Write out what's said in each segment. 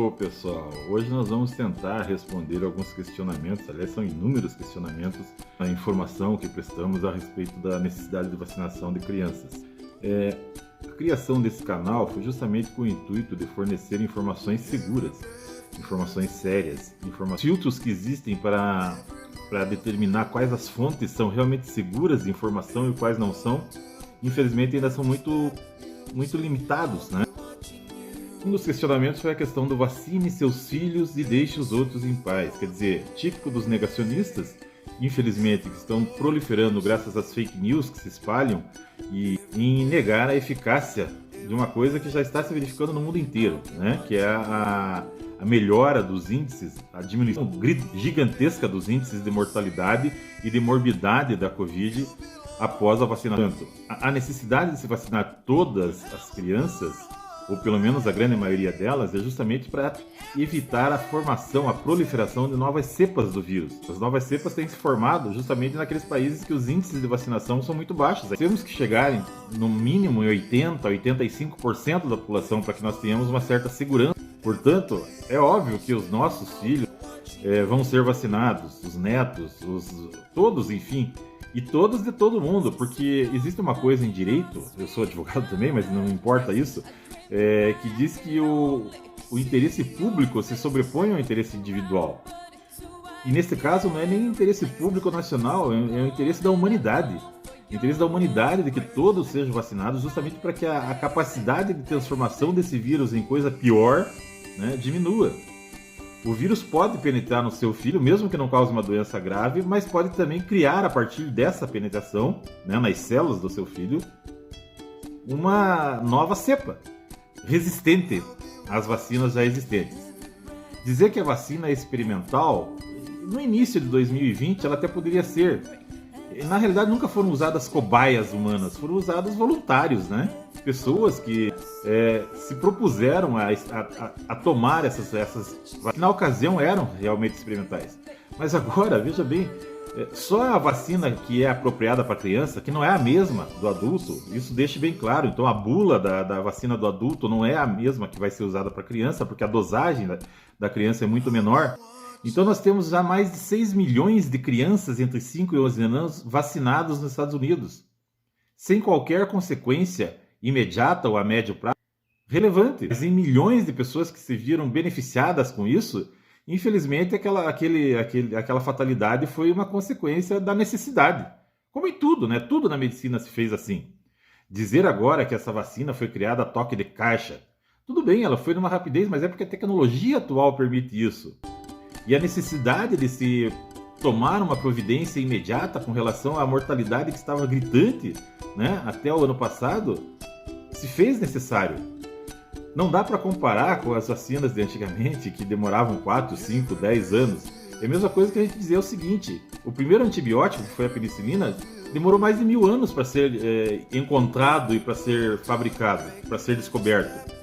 Show, pessoal! Hoje nós vamos tentar responder alguns questionamentos, aliás, são inúmeros questionamentos, a informação que prestamos a respeito da necessidade de vacinação de crianças. A criação desse canal foi justamente com o intuito de fornecer informações seguras, informações sérias, filtros que existem para determinar quais as fontes são realmente seguras de informação e quais não são, infelizmente ainda são muito limitados, né? Um dos questionamentos foi a questão do vacine seus filhos e deixe os outros em paz. Quer dizer, típico dos negacionistas, infelizmente, que estão proliferando graças às fake news que se espalham e em negar a eficácia de uma coisa que já está se verificando no mundo inteiro, né? Que é a melhora dos índices, a diminuição gigantesca dos índices de mortalidade e de morbidade da Covid após a vacinação. A necessidade de se vacinar todas as crianças, ou pelo menos a grande maioria delas, é justamente para evitar a formação, a proliferação de novas cepas do vírus. As novas cepas têm se formado justamente naqueles países que os índices de vacinação são muito baixos. Temos que chegar no mínimo em 80%, 85% da população para que nós tenhamos uma certa segurança. Portanto, é óbvio que os nossos filhos vão ser vacinados, os netos, todos, enfim, e todos de todo mundo, porque existe uma coisa em direito, eu sou advogado também, mas não importa isso, que diz que o interesse público se sobrepõe ao interesse individual. E nesse caso não é nem interesse público nacional, é o interesse da humanidade. O interesse da humanidade de que todos sejam vacinados, justamente para que a capacidade de transformação desse vírus em coisa pior, né, diminua. O vírus pode penetrar no seu filho, mesmo que não cause uma doença grave, mas pode também criar, a partir dessa penetração, né, nas células do seu filho, uma nova cepa resistente às vacinas já existentes. Dizer que a vacina é experimental, no início de 2020 ela até poderia ser. Na realidade nunca foram usadas cobaias humanas, foram usados voluntários, né? Pessoas que se propuseram a tomar essas na ocasião eram realmente experimentais. Mas agora, veja bem, só a vacina que é apropriada para criança, que não é a mesma do adulto, isso deixa bem claro. Então a bula da vacina do adulto não é a mesma que vai ser usada para criança, porque a dosagem da criança é muito menor. Então nós temos já mais de 6 milhões de crianças entre 5 e 11 anos vacinados nos Estados Unidos, sem qualquer consequência imediata ou a médio prazo relevante. Mas em milhões de pessoas que se viram beneficiadas com isso, infelizmente aquela fatalidade foi uma consequência da necessidade. Como em tudo, né? Tudo na medicina se fez assim. Dizer agora que essa vacina foi criada a toque de caixa, tudo bem, ela foi numa rapidez, mas é porque a tecnologia atual permite isso. E a necessidade de se tomar uma providência imediata com relação à mortalidade que estava gritante, né, até o ano passado, se fez necessário. Não dá para comparar com as vacinas de antigamente, que demoravam 4, 5, 10 anos. É a mesma coisa que a gente dizer o seguinte: o primeiro antibiótico, que foi a penicilina, demorou mais de 1000 anos para ser encontrado e para ser fabricado, para ser descoberto.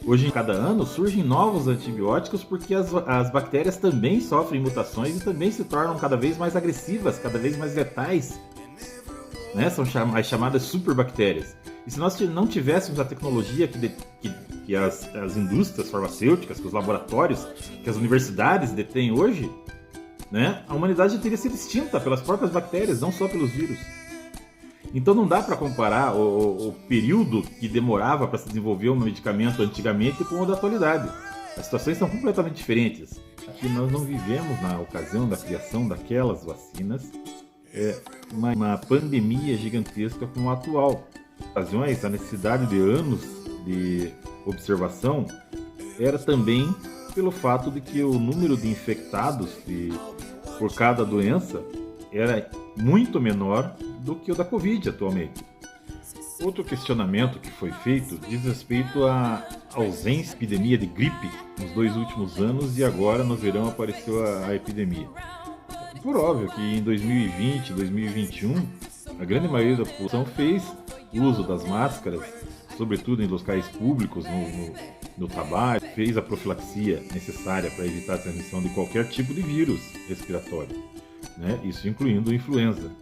Hoje, cada ano, surgem novos antibióticos porque as bactérias também sofrem mutações e também se tornam cada vez mais agressivas, cada vez mais letais, né? São as chamadas superbactérias. E se nós não tivéssemos a tecnologia que as indústrias farmacêuticas, que os laboratórios, que as universidades detêm hoje, né, a humanidade já teria sido extinta pelas próprias bactérias, não só pelos vírus. Então não dá para comparar o período que demorava para se desenvolver um medicamento antigamente com o da atualidade. As situações são completamente diferentes. Aqui nós não vivemos, na ocasião da criação daquelas vacinas, uma pandemia gigantesca como a atual. Em ocasiões, a necessidade de anos de observação era também pelo fato de que o número de infectados por cada doença era muito menor do que o da Covid atualmente. Outro questionamento que foi feito diz respeito à ausência de epidemia de gripe nos 2 últimos anos e agora no verão apareceu a epidemia. Por óbvio que em 2020, 2021, a grande maioria da população fez uso das máscaras, sobretudo em locais públicos, no trabalho, fez a profilaxia necessária para evitar a transmissão de qualquer tipo de vírus respiratório, né? Isso incluindo a influenza.